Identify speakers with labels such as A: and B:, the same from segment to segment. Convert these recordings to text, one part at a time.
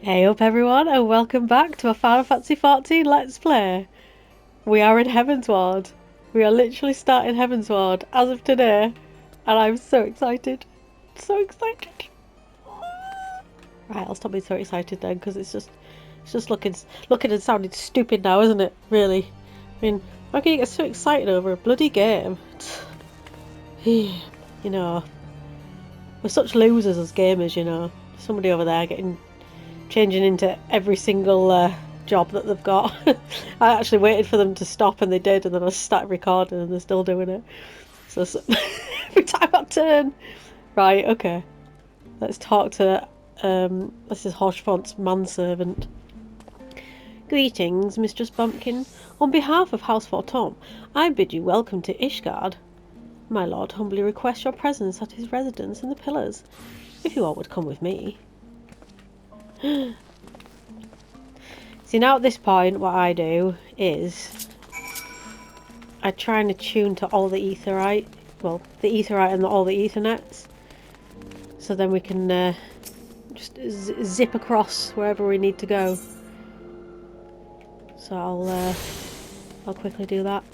A: Hey up everyone and welcome back to a Final Fantasy XIV Let's Play. We are in Heavensward. We are literally starting Heavensward as of today and I'm so excited. So excited. Right, I'll stop being so excited then because it's just looking and sounding stupid now, isn't it? Really. I mean, how can you get so excited over a bloody game? You know, we're such losers as gamers, you know. Somebody over there changing into every single job that they've got. I actually waited for them to stop and they did, and then I started recording and they're still doing it. So every time I turn. Right, okay. Let's talk to this is Hoshfont's manservant. Greetings, Mistress Bumpkin. On behalf of House Tom, I bid you welcome to Ishgard. My lord humbly requests your presence at his residence in the Pillars, if you all would come with me. See, now at this point, what I do is I try and attune to all the aetherite, well, the aetherite and all the ethernets, so then we can just zip across wherever we need to go. So I'll quickly do that.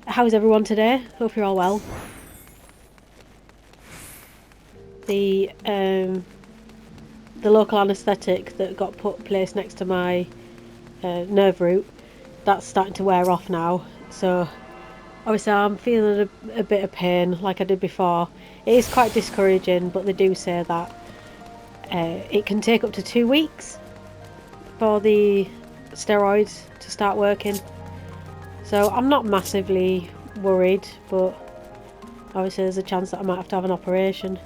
A: How's everyone today? Hope you're all well. The local anaesthetic that got placed next to my nerve root, that's starting to wear off now. So obviously I'm feeling a bit of pain like I did before. It is quite discouraging, but they do say that it can take up to 2 weeks for the steroids to start working. So I'm not massively worried, but obviously there's a chance that I might have to have an operation.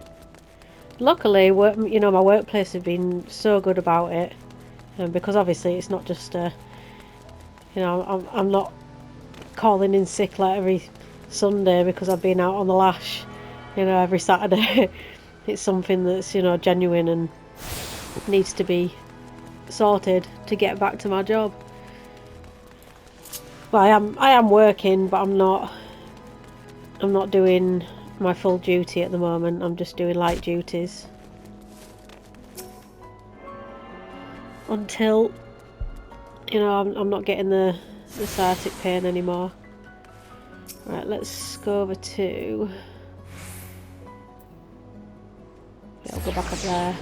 A: Luckily, my workplace have been so good about it, because obviously it's not just I'm not calling in sick like every Sunday because I've been out on the lash, every Saturday. It's something that's, genuine and needs to be sorted to get back to my job. Well, I am working, but I'm not doing my full duty at the moment. I'm just doing light duties until I'm not getting the sciatic pain anymore. Right, let's go over to. Yeah, I'll go back up there.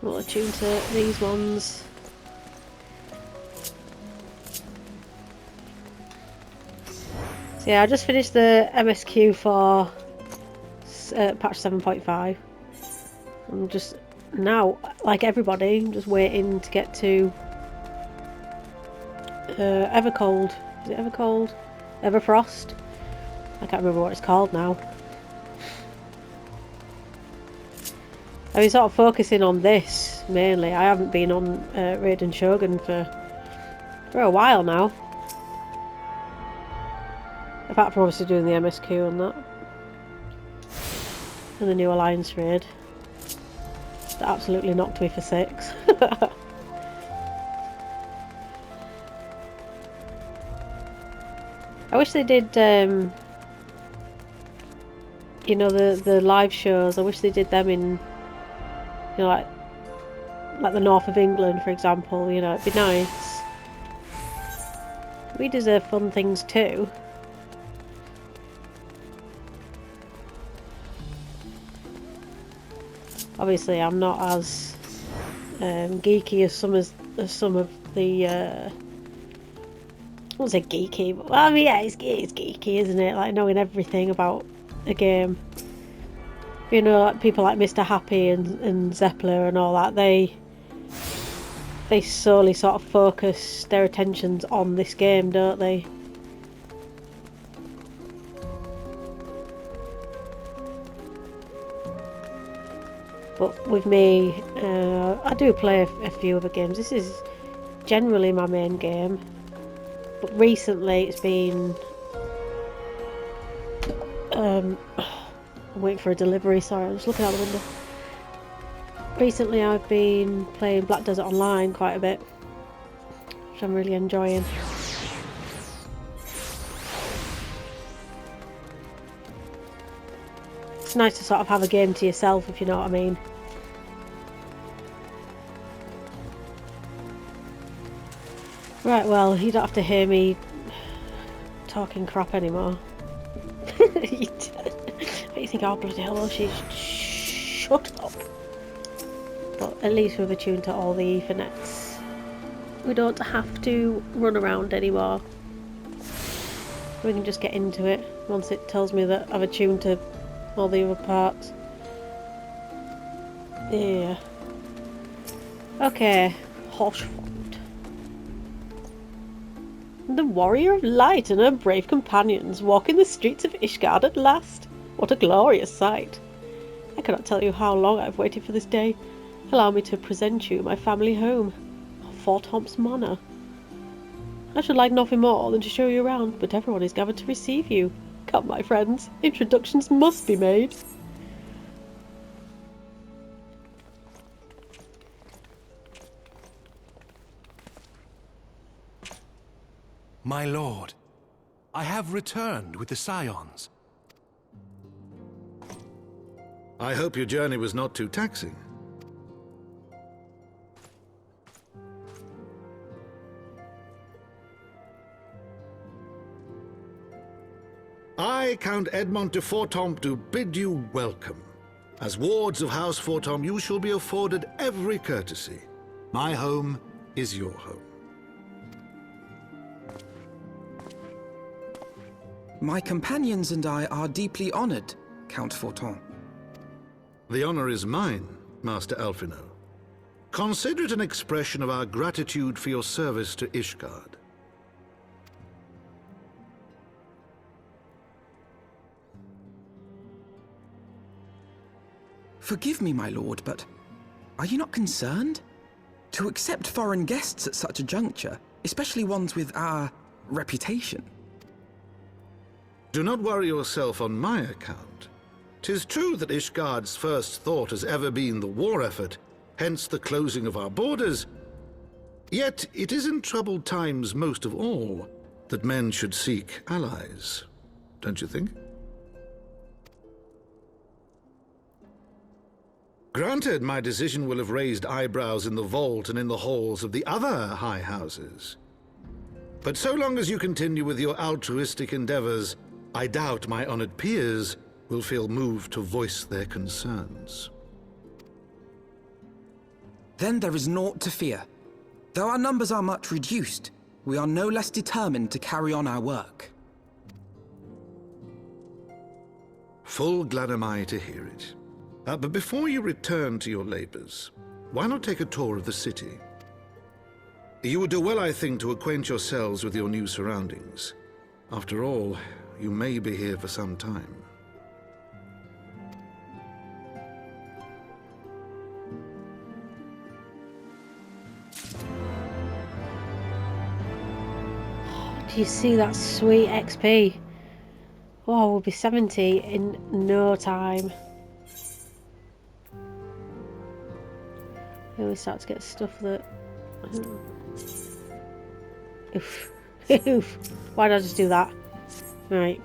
A: We'll attune to these ones. So yeah, I just finished the MSQ for patch 7.5. I'm just now, like everybody, I'm just waiting to get to Evercold. Is it Evercold? Everfrost? I can't remember what it's called now. I've been sort of focusing on this mainly. I haven't been on Raiden Shogun for a while now. Apart from obviously doing the MSQ and that. And the new Alliance raid. That absolutely knocked me for 6. I wish they did, the live shows. I wish they did them in, like the north of England, for example. It'd be nice. We deserve fun things too. Obviously, I'm not as geeky as some of the. I won't say geeky, but well, I mean, yeah, it's geeky, isn't it? Like knowing everything about a game. Like people like Mr. Happy and Zeppler and all that. They solely sort of focus their attentions on this game, don't they? But with me, I do play a few other games. This is generally my main game. But recently it's been... I'm waiting for a delivery, sorry, I'm just looking out the window. Recently I've been playing Black Desert Online quite a bit, which I'm really enjoying. It's nice to sort of have a game to yourself, if you know what I mean. Right, well, you don't have to hear me talking crap anymore. You think, oh bloody hell, she's shut up. But at least we've attuned to all the Ethernets. We don't have to run around anymore. We can just get into it once it tells me that I've attuned to all the other parts. Yeah. Okay. Hoshford. The warrior of light and her brave companions walk in the streets of Ishgard at last. What a glorious sight. I cannot tell you how long I've waited for this day. Allow me to present you my family home, Fort Homp's Manor. I should like nothing more than to show you around, but everyone is gathered to receive you. Come, my friends, introductions must be made.
B: My lord, I have returned with the Scions.
C: I hope your journey was not too taxing. I, Count Edmond de Fortomp, do bid you welcome. As wards of House Fortomp, you shall be afforded every courtesy. My home is your home.
D: My companions and I are deeply honored, Count Fortomp.
C: The honor is mine, Master Alphino. Consider it an expression of our gratitude for your service to Ishgard.
D: Forgive me, my lord, but are you not concerned? To accept foreign guests at such a juncture, especially ones with our reputation.
C: Do not worry yourself on my account. 'Tis true that Ishgard's first thought has ever been the war effort, hence the closing of our borders. Yet it is in troubled times most of all that men should seek allies, don't you think? Granted, my decision will have raised eyebrows in the vault and in the halls of the other high houses. But so long as you continue with your altruistic endeavors, I doubt my honored peers will feel moved to voice their concerns.
D: Then there is naught to fear. Though our numbers are much reduced, we are no less determined to carry on our work.
C: Full glad am I to hear it. But before you return to your labors, why not take a tour of the city? You would do well, I think, to acquaint yourselves with your new surroundings. After all, you may be here for some time.
A: Do you see that sweet XP? Oh, we'll be 70 in no time. Here we start to get stuff that... Oof. Oof. Why did I just do that? Right.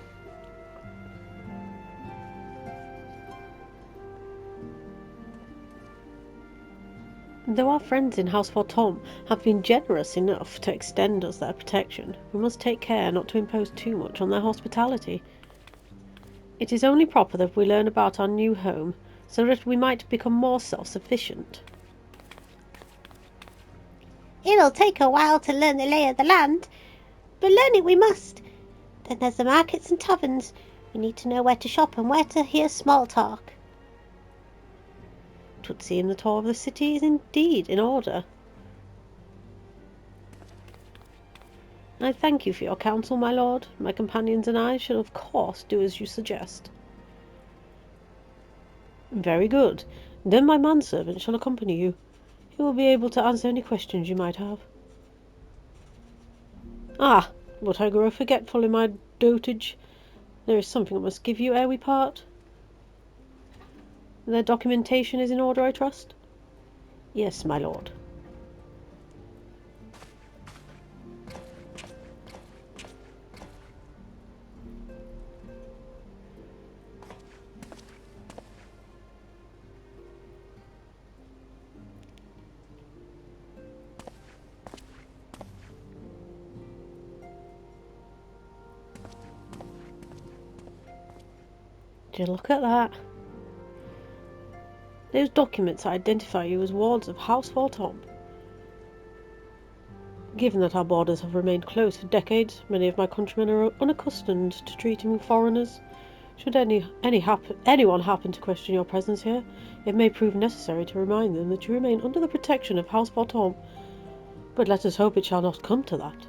A: Though our friends in House Fortomp have been generous enough to extend us their protection, we must take care not to impose too much on their hospitality. It is only proper that we learn about our new home, so that we might become more self-sufficient.
E: It'll take a while to learn the lay of the land, but learn it we must. Then there's the markets and taverns. We need to know where to shop and where to hear small talk.
A: 'Twould seem the tour of the city is indeed in order. I thank you for your counsel, my lord. My companions and I shall of course do as you suggest. Very good. Then my manservant shall accompany you. He will be able to answer any questions you might have. Ah, but I grow forgetful in my dotage. There is something I must give you ere we part. Their documentation is in order, I trust? Yes, my lord. Would you look at that? Those documents identify you as wards of House Cloudtop. Given that our borders have remained closed for decades, many of my countrymen are unaccustomed to treating foreigners. Should anyone happen to question your presence here, it may prove necessary to remind them that you remain under the protection of House Cloudtop. But let us hope it shall not come to that.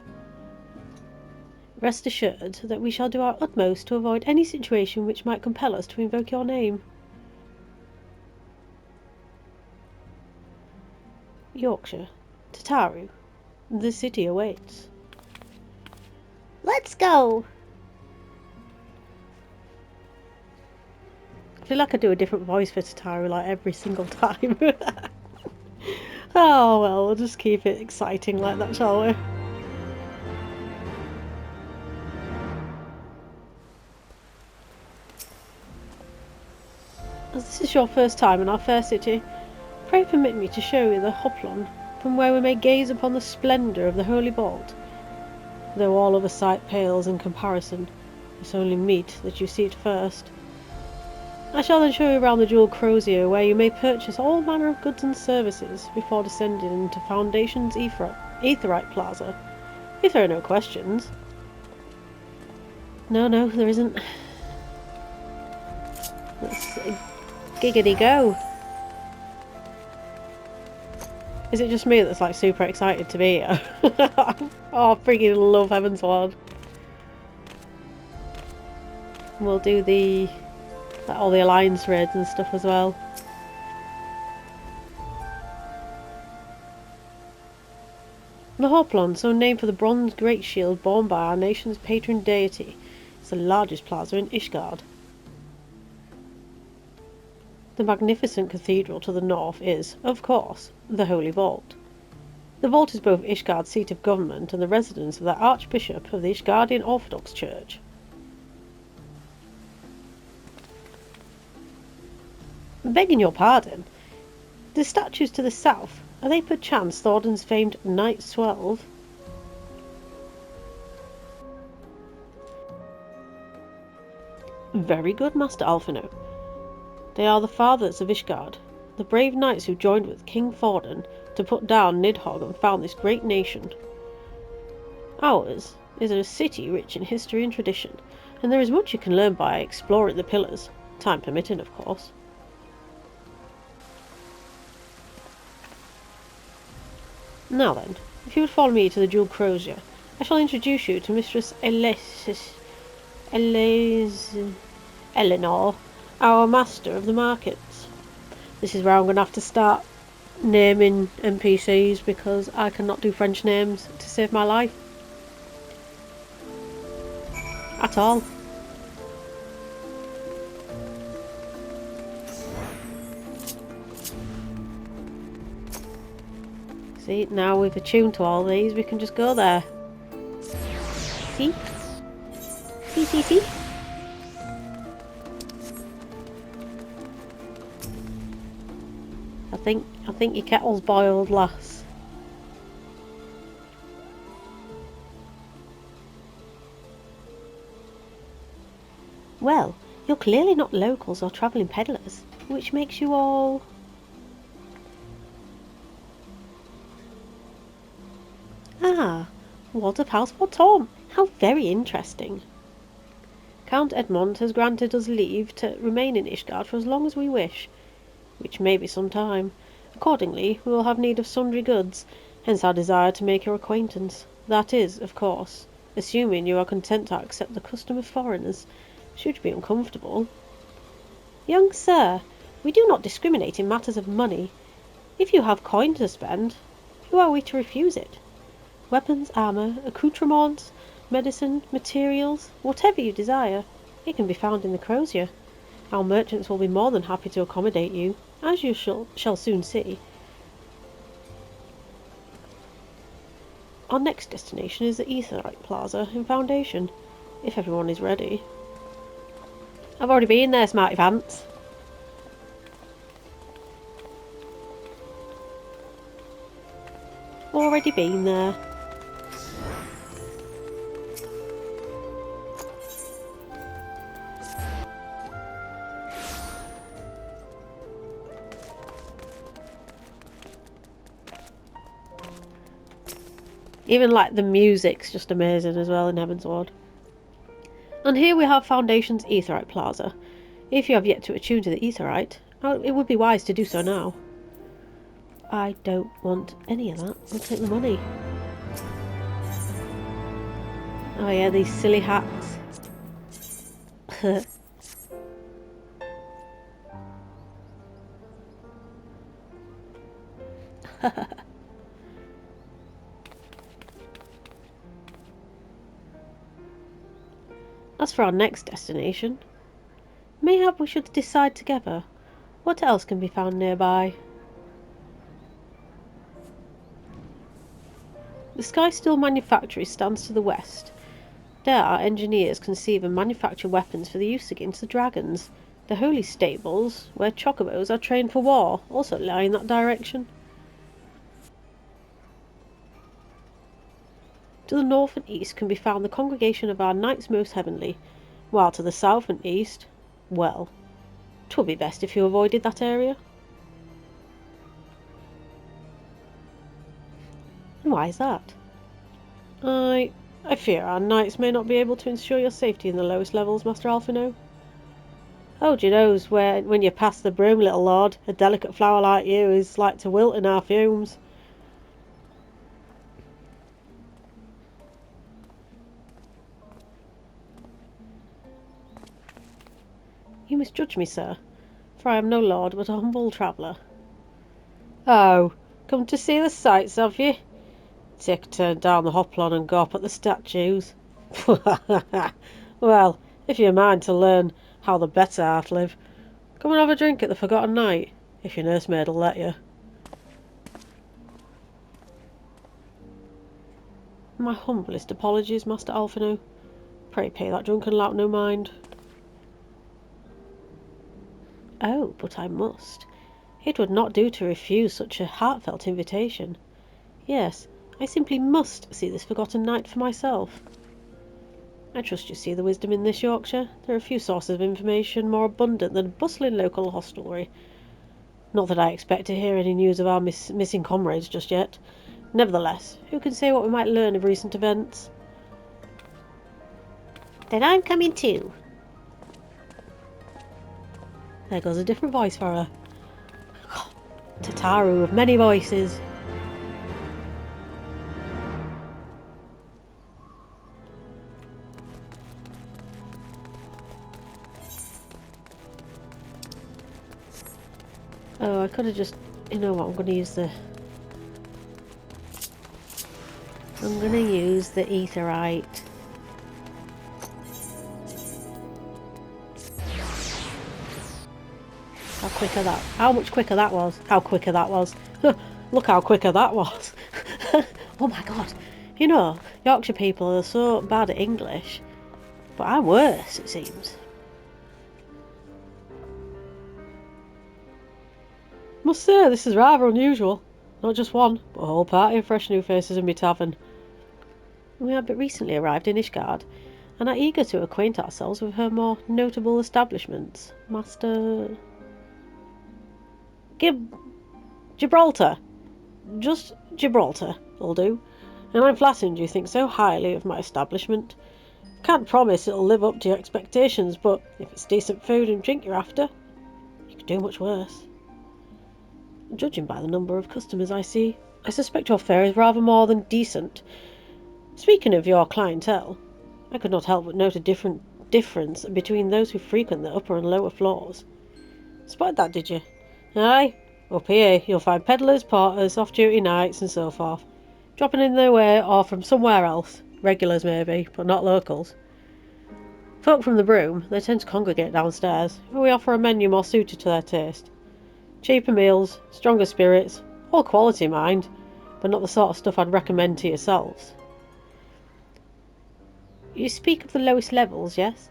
A: Rest assured that we shall do our utmost to avoid any situation which might compel us to invoke your name. Yorkshire, Tataru. The city awaits.
E: Let's go!
A: I feel like I do a different voice for Tataru like every single time. Oh well, we'll just keep it exciting like that, shall we? As this is your first time in our fair city, pray permit me to show you the hoplon, from where we may gaze upon the splendour of the holy vault. Though all other sight pales in comparison, it's only meet that you see it first. I shall then show you around the jewelled Eorzea, where you may purchase all manner of goods and services before descending into Foundation's Aetheryte Plaza, if there are no questions. No, there isn't. Let's giggity go. Is it just me that's like super excited to be here? Oh, I freaking love Heavensward. We'll do all the alliance raids and stuff as well. The Hoplon, so named for the bronze great shield borne by our nation's patron deity, is the largest plaza in Ishgard. The magnificent cathedral to the north is, of course, the Holy Vault. The vault is both Ishgard's seat of government and the residence of the Archbishop of the Ishgardian Orthodox Church. Begging your pardon, the statues to the south, are they perchance Thorden's famed Knights 12? Very good, Master Alphino. They are the fathers of Ishgard, the brave knights who joined with King Thordan to put down Nidhogg and found this great nation. Ours is a city rich in history and tradition, and there is much you can learn by exploring the pillars, time permitting, of course. Now then, if you would follow me to the jewelled Eorzea, I shall introduce you to Mistress Eleanor, our master of the markets. This is where I'm going to have to start naming NPCs because I cannot do French names to save my life. At all. See, now we've attuned to all these, we can just go there. See? See? I think your kettle's boiled, lass. Well, you're clearly not locals or travelling peddlers, which makes you all... Ah, what of House Cloudtop? How very interesting. Count Edmond has granted us leave to remain in Ishgard for as long as we wish, which may be some time. Accordingly, we will have need of sundry goods, hence our desire to make your acquaintance. That is, of course, assuming you are content to accept the custom of foreigners, should you be uncomfortable. Young sir, we do not discriminate in matters of money. If you have coin to spend, who are we to refuse it? Weapons, armour, accoutrements, medicine, materials, whatever you desire, it can be found in the Eorzea. Our merchants will be more than happy to accommodate you, as you shall soon see. Our next destination is the Aetheryte Plaza in Foundation, if everyone is ready. I've already been there, smarty pants. Already been there. Even like the music's just amazing as well in Heavensward. And here we have Foundation's Aetheryte Plaza. If you have yet to attune to the Aetheryte, it would be wise to do so now. I don't want any of that. I'll take the money. Oh yeah, these silly hats. As for our next destination, mayhap we should decide together. What else can be found nearby? The Sky Steel Manufactory stands to the west. There our engineers conceive and manufacture weapons for the use against the dragons. The Holy Stables, where chocobos are trained for war, also lie in that direction. To the north and east can be found the congregation of our Knights Most Heavenly, while to the south and east, well, 'twould be best if you avoided that area. And why is that? I fear our knights may not be able to ensure your safety in the lowest levels, Master Alphino. Hold your nose when you pass the broom, little lord. A delicate flower like you is like to wilt in our fumes. You misjudge me, sir, for I am no lord but a humble traveller. Oh, come to see the sights, have you? Take a turn down the hoplon and go up at the statues. Well, if you're mind to learn how the better half live, come and have a drink at the Forgotten Knight, if your nursemaid'll let you. My humblest apologies, Master Alphino. Pray pay that drunken lout no mind. Oh, but I must. It would not do to refuse such a heartfelt invitation. Yes, I simply must see this Forgotten Knight for myself. I trust you see the wisdom in this, Yorkshire. There are few sources of information more abundant than a bustling local hostelry. Not that I expect to hear any news of our missing comrades just yet. Nevertheless, who can say what we might learn of recent events?
E: Then I'm coming too.
A: There goes a different voice for her. Tataru of many voices. Oh, I could have just... You know what, I'm going to use the Aetheryte. How much quicker that was. How quicker that was. Look how quicker that was. Oh my god. You know, Yorkshire people are so bad at English. But I'm worse, it seems. Must say, this is rather unusual. Not just one, but a whole party of fresh new faces in my tavern. We have but recently arrived in Ishgard, and are eager to acquaint ourselves with her more notable establishments. Master... Gibraltar. Just Gibraltar, will do. And I'm flattered you think so highly of my establishment. Can't promise it'll live up to your expectations, but if it's decent food and drink you're after, you could do much worse. Judging by the number of customers I see, I suspect your fare is rather more than decent. Speaking of your clientele, I could not help but note a difference between those who frequent the upper and lower floors. Spotted that, did you? Aye, up here you'll find peddlers, porters, off-duty knights and so forth, dropping in their way or from somewhere else, regulars maybe, but not locals. Folk from the Broom, they tend to congregate downstairs, where we offer a menu more suited to their taste. Cheaper meals, stronger spirits, all quality mind, but not the sort of stuff I'd recommend to yourselves. You speak of the lowest levels, yes?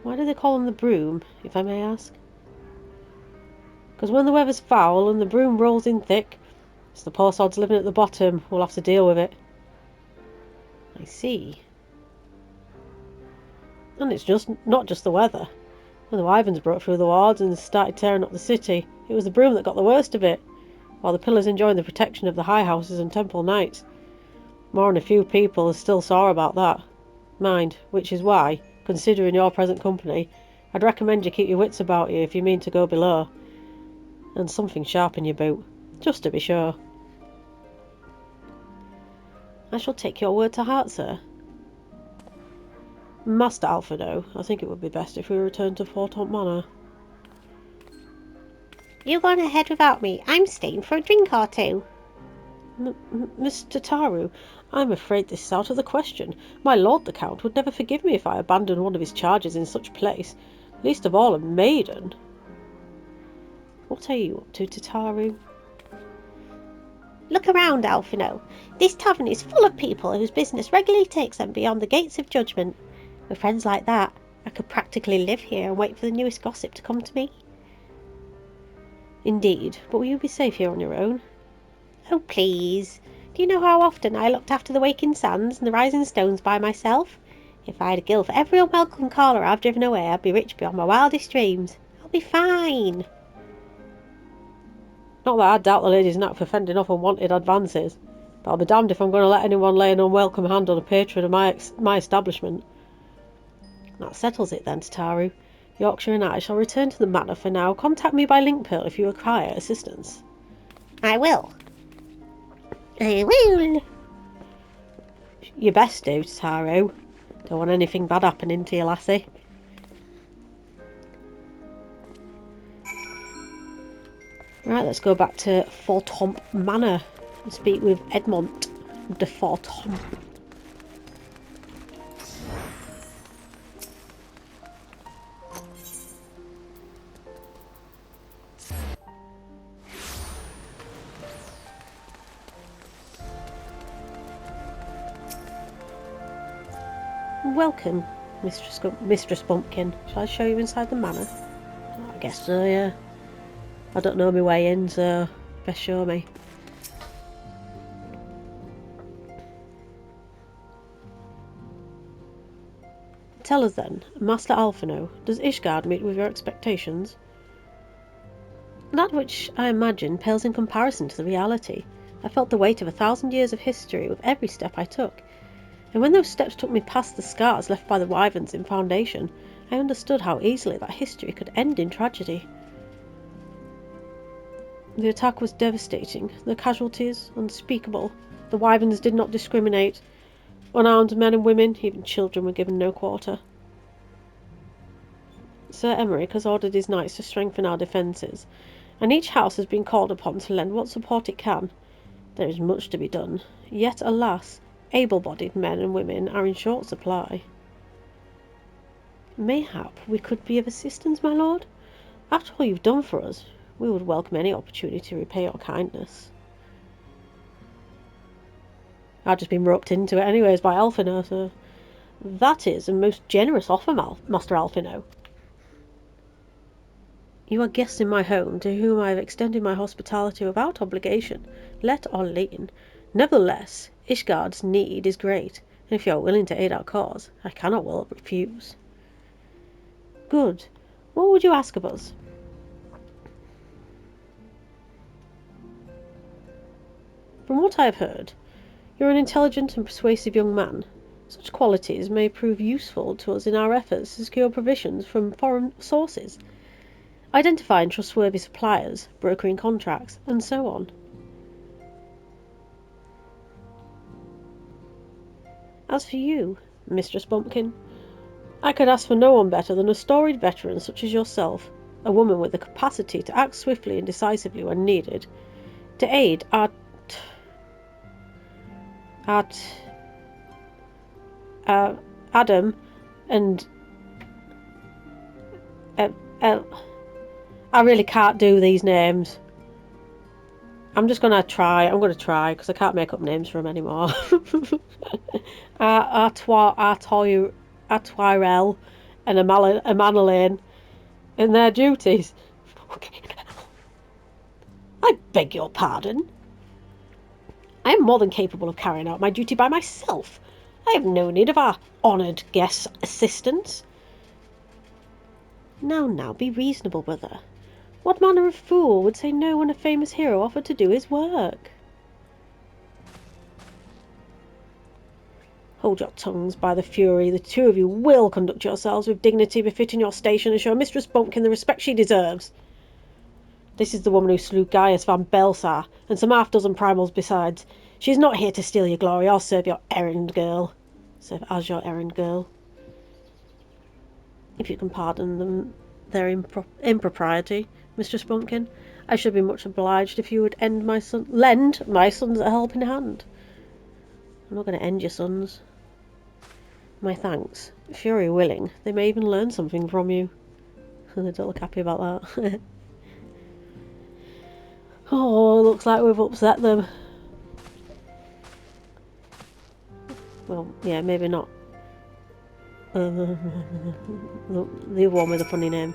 A: Why do they call them the Broom, if I may ask? Because when the weather's foul and the broom rolls in thick, it's the poor sods living at the bottom who'll have to deal with it. I see. And it's not just the weather. When the wyverns broke through the wards and started tearing up the city, it was the broom that got the worst of it, while the pillars enjoyed the protection of the high houses and temple knights. More than a few people are still sore about that. Mind, which is why, considering your present company, I'd recommend you keep your wits about you if you mean to go below. And something sharp in your boot, just to be sure. I shall take your word to heart, sir. Master Alfredo, I think it would be best if we return to Cloudtop Manor.
E: You go on ahead without me. I'm staying for a drink or two.
A: Mr. Taru, I'm afraid this is out of the question. My lord the Count would never forgive me if I abandoned one of his charges in such a place, least of all a maiden. What are you up to, Tataru?
E: Look around, Alfino. This tavern is full of people whose business regularly takes them beyond the gates of judgment. With friends like that, I could practically live here and wait for the newest gossip to come to me.
A: Indeed, but will you be safe here on your own?
E: Oh, please. Do you know how often I looked after the waking sands and the rising stones by myself? If I had a gill for every unwelcome caller I've driven away, I'd be rich beyond my wildest dreams. I'll be fine.
A: Not that I doubt the lady's knack for fending off unwanted advances, but I'll be damned if I'm going to let anyone lay an unwelcome hand on a patron of my establishment. That settles it then, Tataru. Yorkshire and I shall return to the manor for now. Contact me by link pearl if you require assistance.
E: I will. I will.
A: You best do, Tataru. Don't want anything bad happening to you, lassie. Right, let's go back to Cloudtop Manor and speak with Edmond de Cloudtop. Welcome, Mistress Bumpkin. Shall I show you inside the manor? I guess so, yeah. I don't know my way in, so best show me. Tell us then, Master Alfino, does Ishgard meet with your expectations? That which I imagine pales in comparison to the reality. I felt the weight of 1,000 years of history with every step I took. And when those steps took me past the scars left by the wyverns in Foundation, I understood how easily that history could end in tragedy. The attack was devastating, the casualties unspeakable. The wyverns did not discriminate. Unarmed men and women, even children, were given no quarter. Sir Emmerich has ordered his knights to strengthen our defences, and each house has been called upon to lend what support it can. There is much to be done, yet alas, able-bodied men and women are in short supply. Mayhap we could be of assistance, my lord? After all you've done for us, we would welcome any opportunity to repay your kindness. I've just been roped into it anyways by Alfino, so... That is a most generous offer, Master Alfino. You are guests in my home, to whom I have extended my hospitality without obligation, let or lien. Nevertheless, Ishgard's need is great, and if you are willing to aid our cause, I cannot well refuse. Good. What would you ask of us? From what I have heard, you're an intelligent and persuasive young man. Such qualities may prove useful to us in our efforts to secure provisions from foreign sources, identifying trustworthy suppliers, brokering contracts, and so on. As for you, Mistress Bumpkin, I could ask for no one better than a storied veteran such as yourself, a woman with the capacity to act swiftly and decisively when needed, to aid Adam and I really can't do these names. I'm just going to try. I'm going to try because I can't make up names for them anymore. Artwirel and Amanalaine in their duties. I beg your pardon. I am more than capable of carrying out my duty by myself. I have no need of our honoured guest's assistance. Now, be reasonable, brother. What manner of fool would say no when a famous hero offered to do his work? Hold your tongues, by the Fury. The two of you will conduct yourselves with dignity befitting your station and show Mistress Bumpkin the respect she deserves. This is the woman who slew Gaius van Belsar, and some half-dozen primals besides. She is not here to steal your glory or serve your errand girl. Serve as your errand girl. If you can pardon them their impropriety, Mistress Bumpkin, I should be much obliged if you would lend my sons a helping hand. I'm not going to end your sons. My thanks. Fury willing, they may even learn something from you. They don't look happy about that. Oh, looks like we've upset them. Well, yeah, maybe not. The other one with a funny name.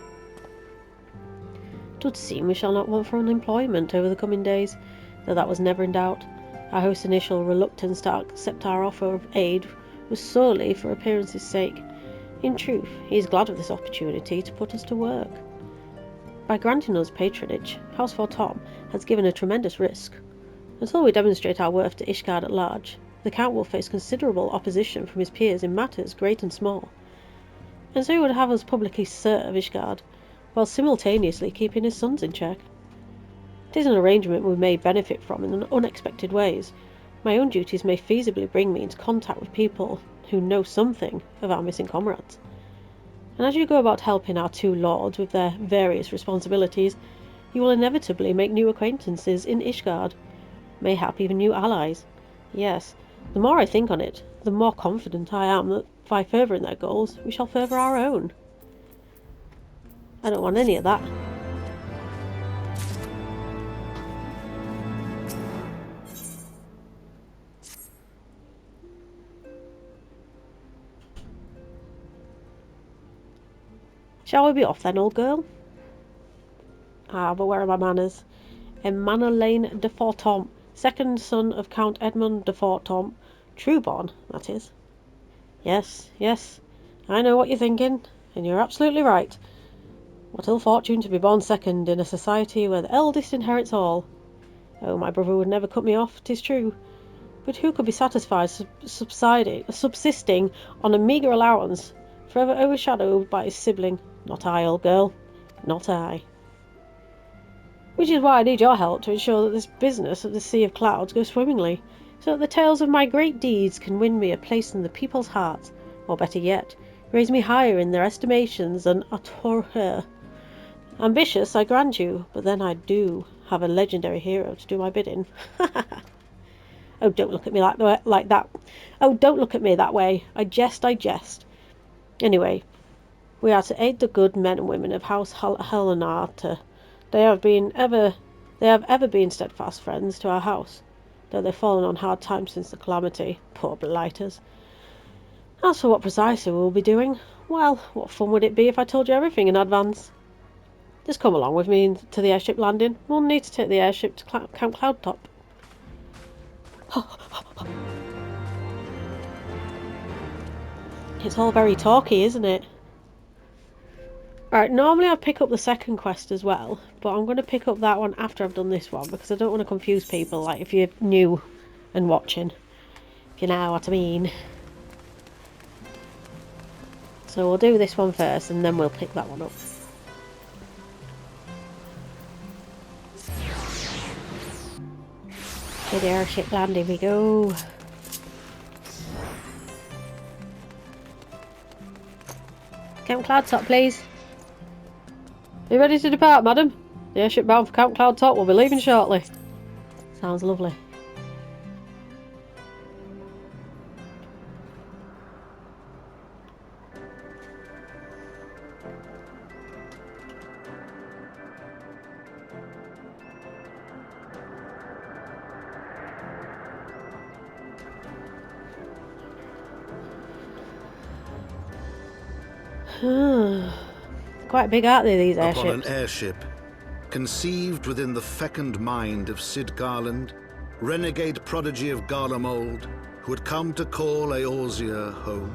A: It does seem we shall not want for unemployment over the coming days, though that was never in doubt. Our host's initial reluctance to accept our offer of aid was solely for appearance's sake. In truth, he is glad of this opportunity to put us to work. By granting us patronage, House for Tom has given a tremendous risk. Until we demonstrate our worth to Ishgard at large, the Count will face considerable opposition from his peers in matters great and small, and so he would have us publicly serve Ishgard, while simultaneously keeping his sons in check. It is an arrangement we may benefit from in unexpected ways. My own duties may feasibly bring me into contact with people who know something of our missing comrades. And as you go about helping our two lords with their various responsibilities, you will inevitably make new acquaintances in Ishgard, mayhap even new allies. Yes, the more I think on it, the more confident I am that by furthering their goals, we shall further our own. I don't want any of that. Shall we be off then, old girl? Ah, but where are my manners? Emmanuel de Fortomp, second son of Count Edmund de Fortomp, true-born, that is. Yes, yes, I know what you're thinking, and you're absolutely right. What ill fortune to be born second in a society where the eldest inherits all. Oh, my brother would never cut me off, 'tis true. But who could be satisfied subsisting on a meagre allowance, forever overshadowed by his sibling? Not I, old girl, not I. Which is why I need your help to ensure that this business of the Sea of Clouds goes swimmingly, so that the tales of my great deeds can win me a place in the people's hearts, or better yet, raise me higher in their estimations than Atorher. Ambitious, I grant you, but then I do have a legendary hero to do my bidding. Oh, don't look at me like that. Oh, don't look at me that way. I jest. Anyway, we are to aid the good men and women of House Helenarta. They have ever been steadfast friends to our house, though they've fallen on hard times since the calamity. Poor blighters. As for what precisely we will be doing, well, what fun would it be if I told you everything in advance? Just come along with me to the airship landing. We'll need to take the airship to Camp Cloudtop. It's all very talky, isn't it? Alright, normally I'd pick up the second quest as well, but I'm going to pick up that one after I've done this one, because I don't want to confuse people, like if you're new and watching, if you know what I mean. So we'll do this one first, and then we'll pick that one up. To the airship landing we go. Camp Cloudtop, please. Are you ready to depart, madam? The airship bound for Camp Cloudtop will be leaving shortly. Sounds lovely. Quite big, aren't they, these airships?
C: Upon an airship, conceived within the fecund mind of Cid Garland, renegade prodigy of Garlemald, who had come to call Eorzea home.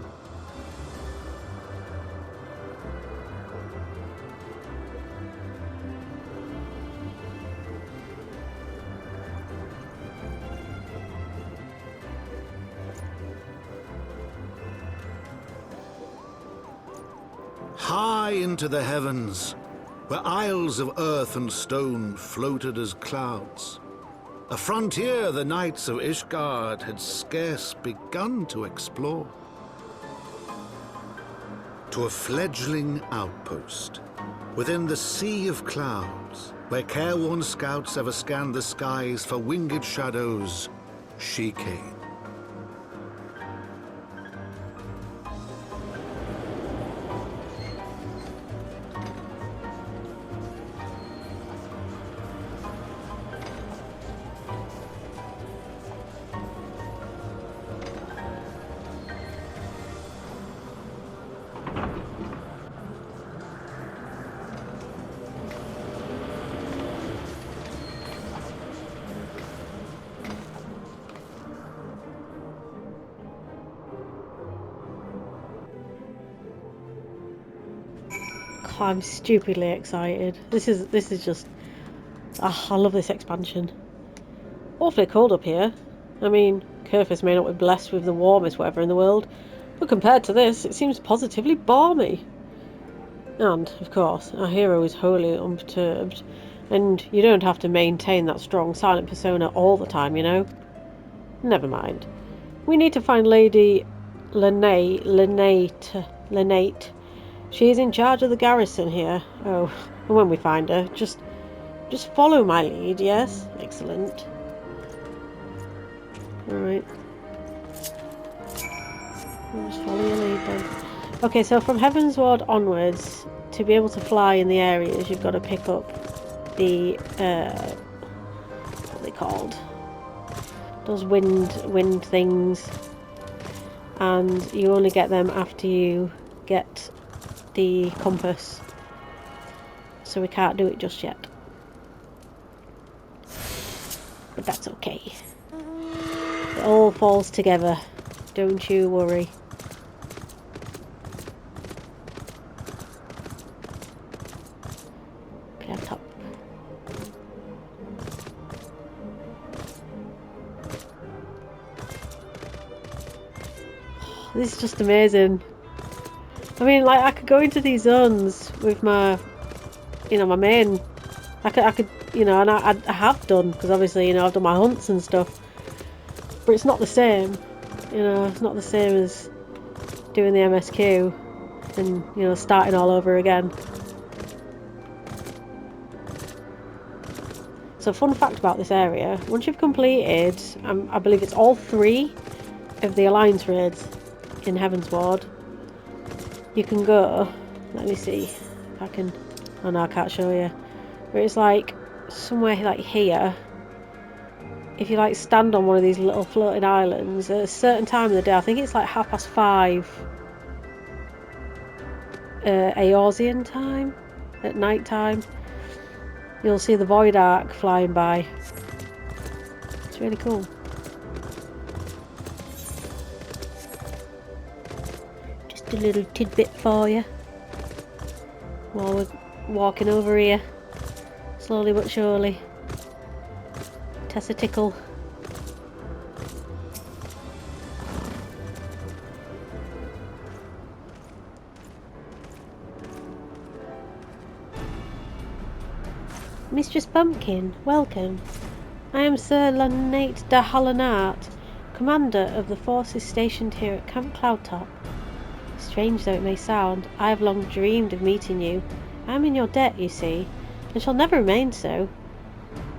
C: high into the heavens, where isles of earth and stone floated as clouds. A frontier the knights of Ishgard had scarce begun to explore. To a fledgling outpost, within the sea of clouds, where careworn scouts ever scanned the skies for winged shadows, she came.
A: I'm stupidly excited. This is just... I love this expansion. Awfully cold up here. I mean, Kerfus may not be blessed with the warmest weather in the world, but compared to this, it seems positively balmy. And, of course, our hero is wholly unperturbed, and you don't have to maintain that strong, silent persona all the time, you know? Never mind. We need to find Lady Lynate. She is in charge of the garrison here. Oh, and when we find her, just follow my lead, yes? Excellent. Alright. I'll just follow your lead then. Okay, so from Heavensward onwards, to be able to fly in the areas, you've got to pick up the, what are they called? Those wind things. And you only get them after you get the compass. So we can't do it just yet. But that's okay. It all falls together. Don't you worry. Cloudtop. This is just amazing. I mean, like, I could go into these zones with my, you know, my main. I could, you know, and I have done, because obviously, you know, I've done my hunts and stuff. But it's not the same, you know, it's not the same as doing the MSQ and, you know, starting all over again. So, fun fact about this area, once you've completed, I believe it's all 3 of the Alliance raids in Heavensward, you can go, let me see if I can, oh no, I can't show you, but it's like somewhere like here. If you like stand on one of these little floating islands at a certain time of the day, I think it's like 5:30 Eorzean time, at night time, you'll see the Void Ark flying by. It's really cool. Just a little tidbit for you while we're walking over here, slowly but surely. Tessa tickle. Mistress Pumpkin, welcome. I am Sir Lynate de Hallenart, commander of the forces stationed here at Camp Cloudtop. Strange though it may sound, I have long dreamed of meeting you. I am in your debt, you see, and shall never remain so.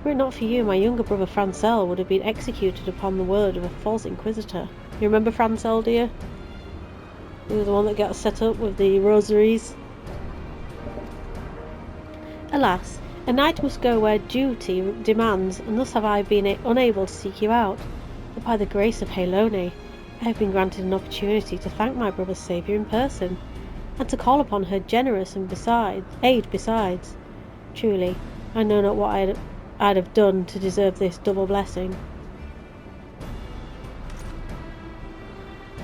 A: Were it not for you, my younger brother Francel would have been executed upon the word of a false inquisitor. You remember Francel, do you? He was the one that got set up with the rosaries. Alas, a knight must go where duty demands, and thus have I been unable to seek you out. But by the grace of Halone, I have been granted an opportunity to thank my brother's saviour in person, and to call upon her generous and aid besides. Truly, I know not what I'd have done to deserve this double blessing.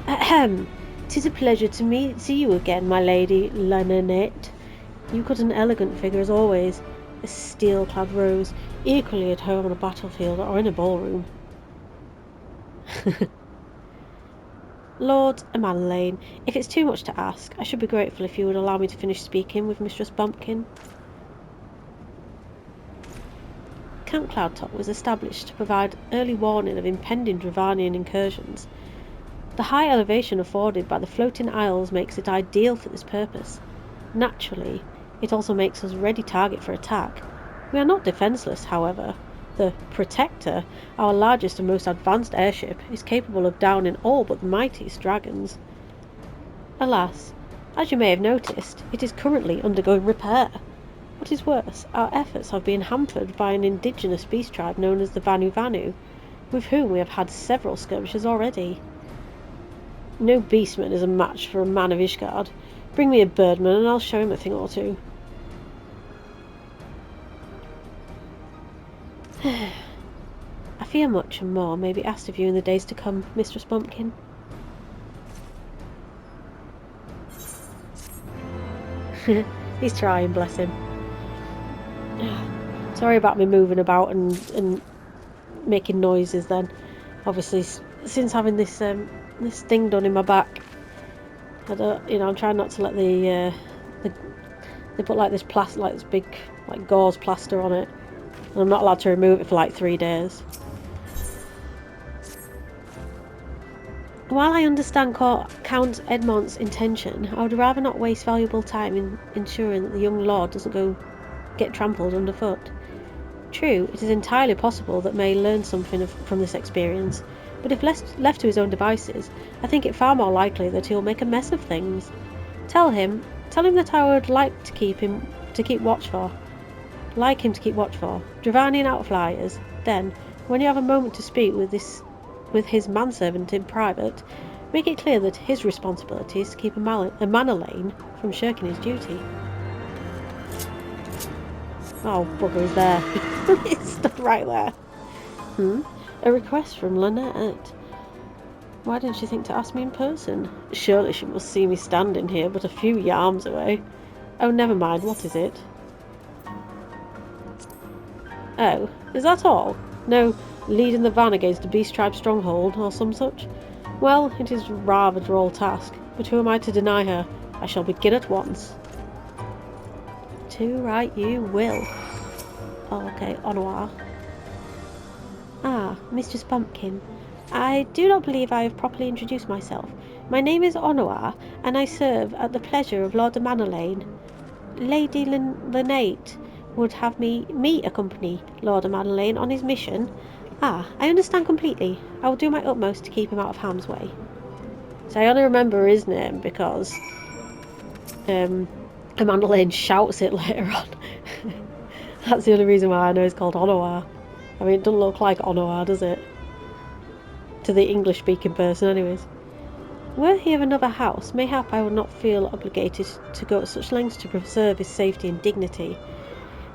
A: Ahem! 'Tis a pleasure to see you again, my lady Lynate. You cut an elegant figure as always, a steel-clad rose, equally at home on a battlefield or in a ballroom. Lord Amanelaine, if it's too much to ask, I should be grateful if you would allow me to finish speaking with Mistress Bumpkin. Camp Cloudtop was established to provide early warning of impending Dravanian incursions. The high elevation afforded by the floating isles makes it ideal for this purpose. Naturally, it also makes us a ready target for attack. We are not defenceless, however. The Protector, our largest and most advanced airship, is capable of downing all but the mightiest dragons. Alas, as you may have noticed, it is currently undergoing repair. What is worse, our efforts have been hampered by an indigenous beast tribe known as the Vanu Vanu, with whom we have had several skirmishes already. No beastman is a match for a man of Ishgard. Bring me a birdman and I'll show him a thing or two. I fear much and more may be asked of you in the days to come, Mistress Bumpkin. He's trying, bless him. Sorry about me moving about and making noises then. Obviously, since having this this thing done in my back, I don't, I'm trying not to let they put like this plaster, like this big like gauze plaster on it, and I'm not allowed to remove it for like 3 days. While I understand Count Edmont's intention, I would rather not waste valuable time in ensuring that the young lord doesn't get trampled underfoot. True, it is entirely possible that May learn something from this experience, but if left to his own devices, I think it far more likely that he'll make a mess of things. Tell him that I would like him to keep watch for Dravanian outflyers. Then, when you have a moment to speak with his manservant in private, make it clear that his responsibility is to keep Amanelaine from shirking his duty. Oh, bugger, he's there. He's stood right there. A request from Lynette. Why didn't she think to ask me in person? Surely she must see me standing here but a few yarms away. Oh, never mind, what is it? Oh, is that all? No leading the van against a beast tribe stronghold or some such? Well, it is rather a droll task, but who am I to deny her? I shall begin at once. Too right you will. Oh, okay, au revoir. Ah, Mistress Bumpkin. I do not believe I have properly introduced myself. My name is Honor, and I serve at the pleasure of Lord Amanelaine. Lady Lynette would have me accompany Lord Amanelaine on his mission. Ah, I understand completely. I will do my utmost to keep him out of harm's way. So I only remember his name because Amanelaine shouts it later on. That's the only reason why I know it's called Honor. I mean, it doesn't look like Honor, does it? To the English-speaking person, anyways. Were he of another house, mayhap I would not feel obligated to go to such lengths to preserve his safety and dignity.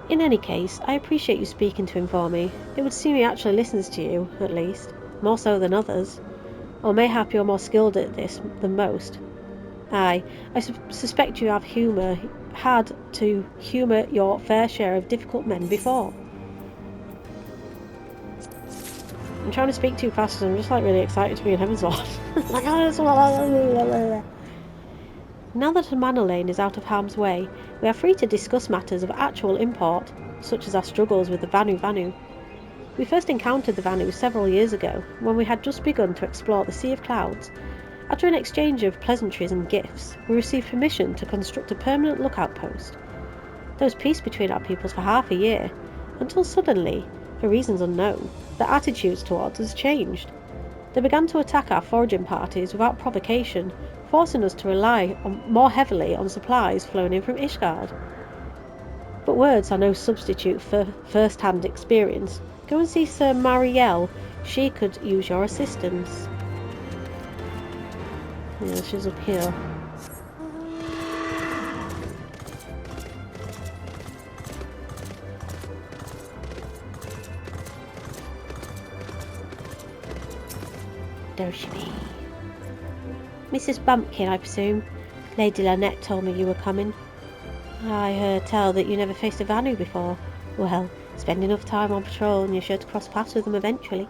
A: In any case, I appreciate you speaking to him for me. It would seem he actually listens to you, at least. More so than others. Or mayhap you're more skilled at this than most. Aye, I suspect you have had to humour your fair share of difficult men before. I'm trying to speak too fast and I'm just like really excited to be in Heavensward. Now that Amanelaine is out of harm's way, we are free to discuss matters of actual import, such as our struggles with the Vanu Vanu. We first encountered the Vanu several years ago, when we had just begun to explore the Sea of Clouds. After an exchange of pleasantries and gifts, we received permission to construct a permanent lookout post. There was peace between our peoples for half a year, until suddenly, for reasons unknown, their attitudes towards us changed. They began to attack our foraging parties without provocation, forcing us to rely more heavily on supplies flowing in from Ishgard. But words are no substitute for first-hand experience. Go and see Sir Marielle. She could use your assistance. Yeah, she's up here. There she be. Mrs. Bumpkin, I presume. Lady Lynette told me you were coming. I heard tell that you never faced a Vanu before. Well, spend enough time on patrol and you're sure to cross paths with them eventually.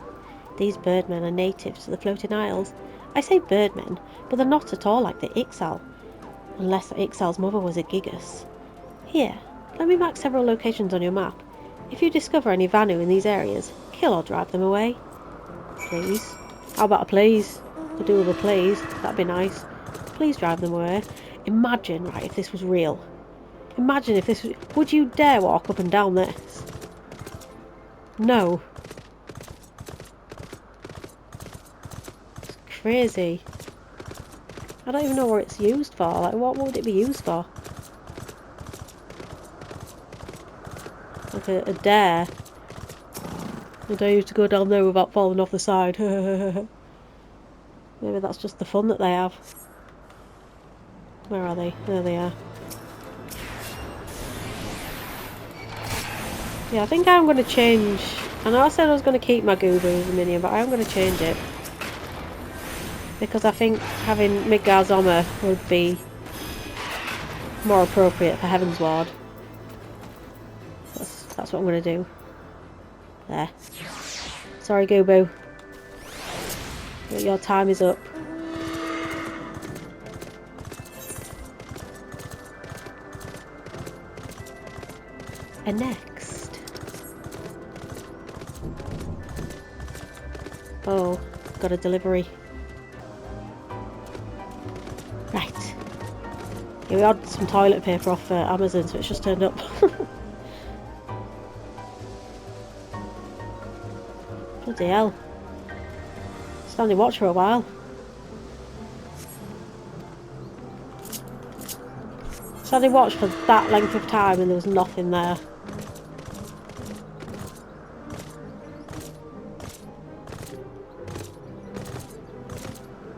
E: These birdmen are natives to the floating isles. I say birdmen, but they're not at all like the Ixal. Unless the Ixal's mother was a gigas. Here, let me mark several locations on your map. If you discover any Vanu in these areas, kill or drive them away. Please. How about a please? Could do with a please. That'd be nice. Please drive them away. Imagine, right, if this was real. Imagine if this was... Would you dare walk up and down this? No. It's crazy. I don't even know what it's used for. Like, what would it be used for? Like a dare. I dare you to go down there without falling off the side. Maybe that's just the fun that they have. Where are they? There they are. Yeah, I think I'm going to change... I know I said I was going to keep my Goober as a minion, but I am going to change it. Because I think having Midgard's armour would be more appropriate for Heaven's Ward. That's what I'm going to do. There. Sorry, Goobo. But your time is up. And next... Oh, got a delivery. Right. Yeah, we had some toilet paper off Amazon, so it's just turned up. Bloody hell. Standing watch for a while. Standing watch for that length of time and there was nothing there.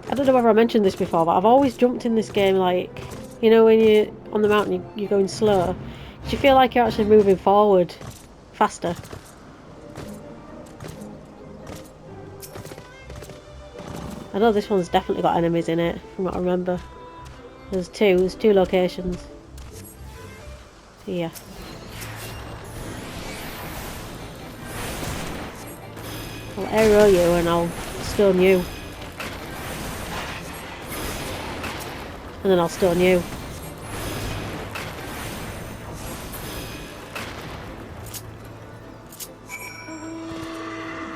E: I don't know whether I mentioned this before, but I've always jumped in this game like, you know, when you're on the mountain, you're going slow. You feel like you're actually moving forward faster. I know this one's definitely got enemies in it, from what I remember. There's two locations. Yeah. I'll aero you and I'll stone you. And then I'll stone you.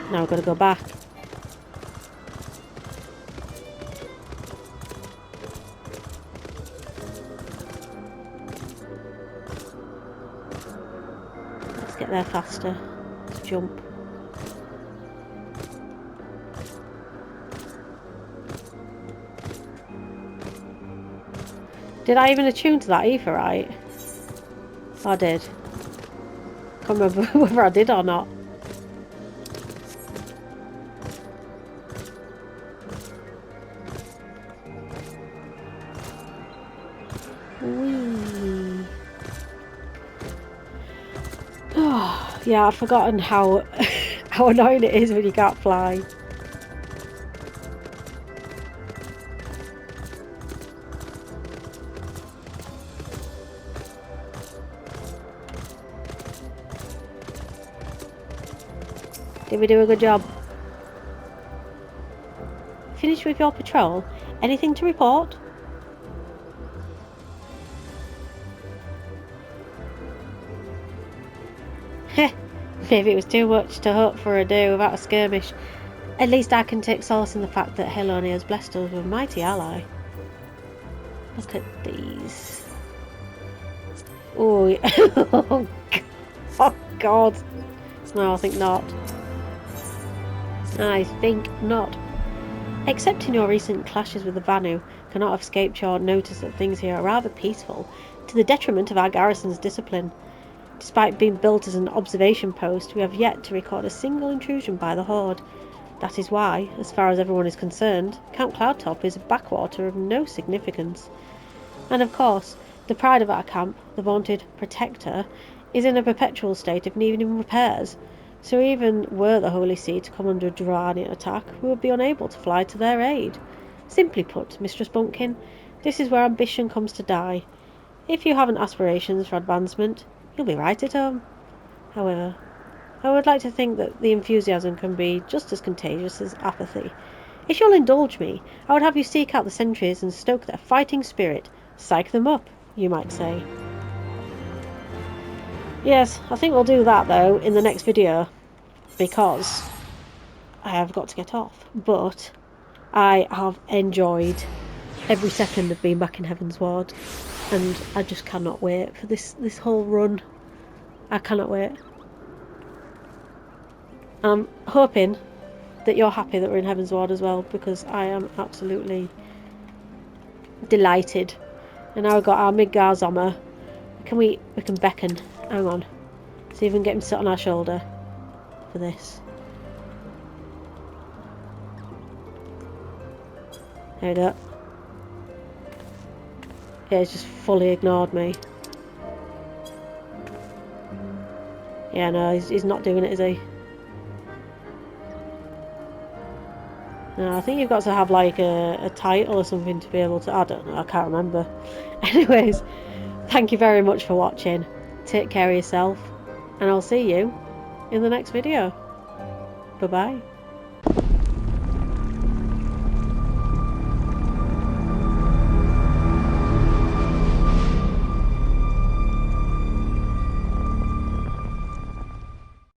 E: Now I've got to go back. Let's get there faster. Let's jump. Did I even attune to that ether right? I did. Can't remember whether I did or not. Whee. Oh, yeah, I'd forgotten how how annoying it is when you can't fly. Did we do a good job? Finished with your patrol? Anything to report? Heh, maybe it was too much to hope for a day without a skirmish. At least I can take solace in the fact that Helonia has blessed us with a mighty ally. Look at these. Oh, yeah. Oh God. No, I think not. I think not. Except in your recent clashes with the Vanu, cannot have escaped your notice that things here are rather peaceful, to the detriment of our garrison's discipline. Despite being built as an observation post, we have yet to record a single intrusion by the Horde. That is why, as far as everyone is concerned, Camp Cloudtop is a backwater of no significance. And of course, the pride of our camp, the vaunted Protector, is in a perpetual state of needing repairs. So even were the Holy See to come under a Durranian attack, we would be unable to fly to their aid. Simply put, Mistress Bumpkin, this is where ambition comes to die. If you haven't aspirations for advancement, you'll be right at home. However,
A: I would like to think that the enthusiasm can be just as contagious as apathy. If you'll indulge me, I would have you seek out the sentries and stoke their fighting spirit. Psych them up, you might say. Yes, I think we'll do that though in the next video, because I have got to get off. But I have enjoyed every second of being back in Heaven's Ward, and I just cannot wait for this whole run. I cannot wait. I'm hoping that you're happy that we're in Heaven's Ward as well, because I am absolutely delighted. And now we've got our Midgar Zommer. We can beckon. Hang on. See if we can get him sit on our shoulder for this. There we go. Yeah, he's just fully ignored me. Yeah, no, he's not doing it, is he? No, I think you've got to have like a title or something to be able to... I don't know, I can't remember. Anyways, thank you very much for watching. Take care of yourself, and I'll see you in the next video. Bye-bye.